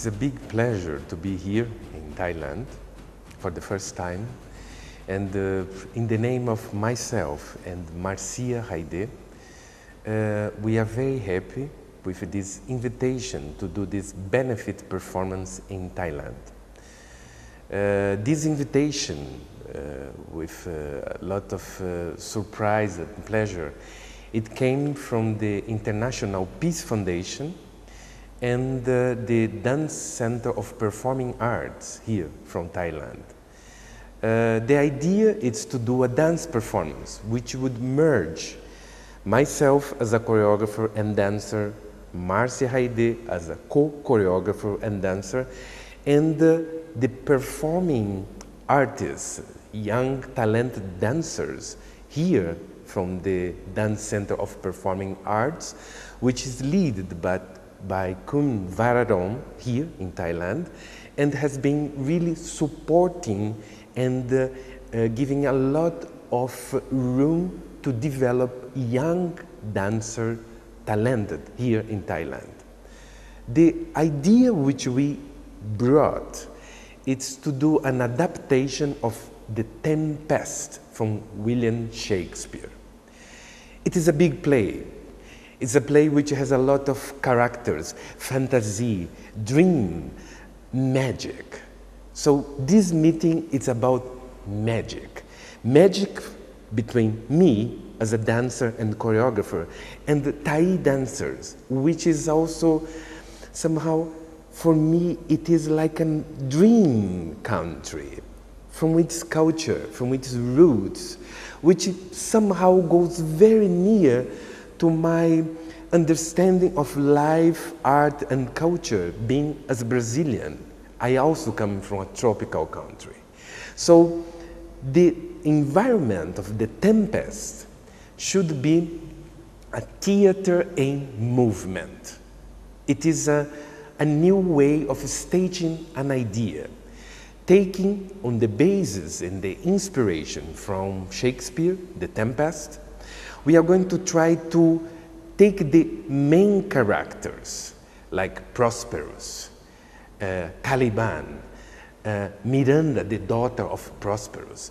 It's a big pleasure to be here in Thailand for the first time. And in the name of myself and Marcia Haide, we are very happy with this invitation to do this benefit performance in Thailand. This invitation, with a lot of surprise and pleasure, it came from the International Peace Foundation and the Dance Center of Performing Arts here from Thailand. The idea is to do a dance performance which would merge myself as a choreographer and dancer, Marcia Haide as a co-choreographer and dancer, and the performing artists, young talented dancers here from the Dance Center of Performing Arts, which is led by Kun Vararong here in Thailand, and has been really supporting and giving a lot of room to develop young dancer talented here in Thailand. The idea which we brought is to do an adaptation of The Tempest from William Shakespeare. It is a big play. It's a play which has a lot of characters, fantasy, dream, magic. So this meeting is about magic. Magic between me as a dancer and choreographer and the Thai dancers, which is also somehow, for me, it is like a dream country from its culture, from its roots, which somehow goes very near to my understanding of life, art, and culture. Being as a Brazilian, I also come from a tropical country. So the environment of The Tempest should be a theater in movement. It is a new way of staging an idea, taking on the basis and the inspiration from Shakespeare, The Tempest. We are going to try to take the main characters like Prosperous, Caliban, Miranda, the daughter of Prosperous,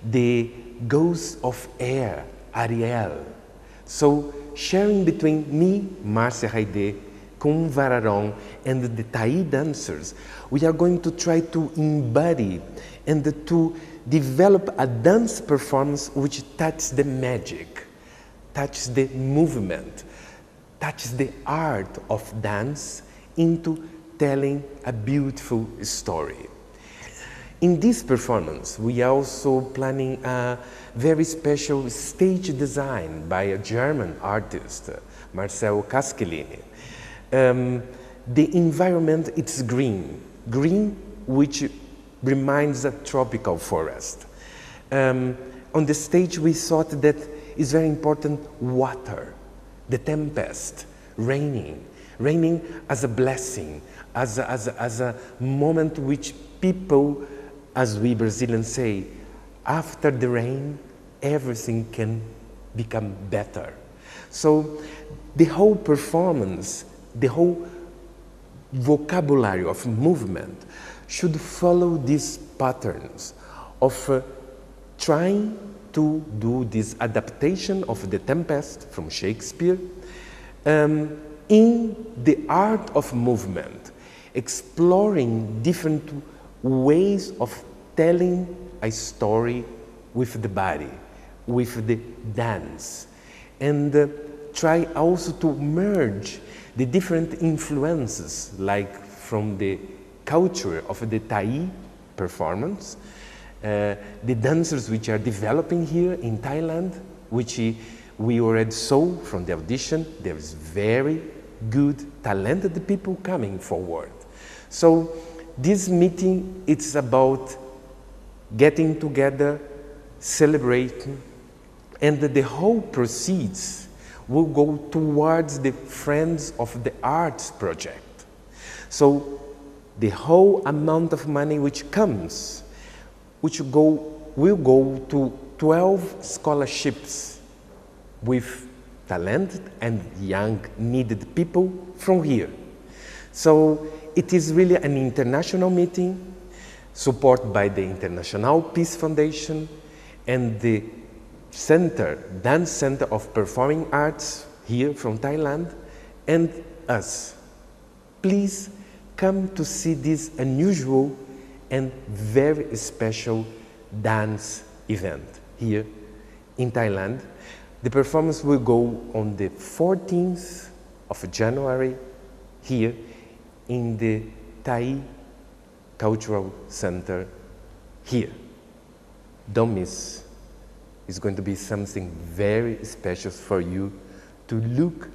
the ghost of air, Ariel. So sharing between me, Marcia Haide, Kun Vararong, and the Thai dancers, we are going to try to embody and to develop a dance performance which touches the magic, touches the movement, touches the art of dance into telling a beautiful story. In this performance, we are also planning a very special stage design by a German artist, Marcel Caschellini. The environment, it's green, which reminds a tropical forest. On the stage, we thought that it's very important water, the tempest, raining as a blessing, as a moment which people, as we Brazilians say, after the rain, everything can become better. So the whole performance, the whole vocabulary of movement should follow these patterns of trying to do this adaptation of The Tempest from Shakespeare in the art of movement, exploring different ways of telling a story with the body, with the dance, and try also to merge the different influences, like from the culture of the Thai performance, the dancers which are developing here in Thailand, which we already saw from the audition. There is very good, talented people coming forward. So this meeting, it's about getting together, celebrating, and the whole proceeds will go towards the Friends of the Arts project. So the whole amount of money which comes, will go to 12 scholarships with talented and young needed people from here. So it is really an international meeting supported by the International Peace Foundation and the Dance Center of Performing Arts here from Thailand, and us. Please come to see this unusual and very special dance event here in Thailand. The performance will go on the 14th of January here in the Thai Cultural Center here. Don't miss. It's going to be something very special for you to look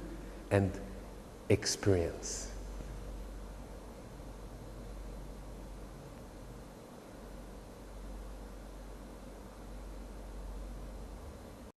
and experience.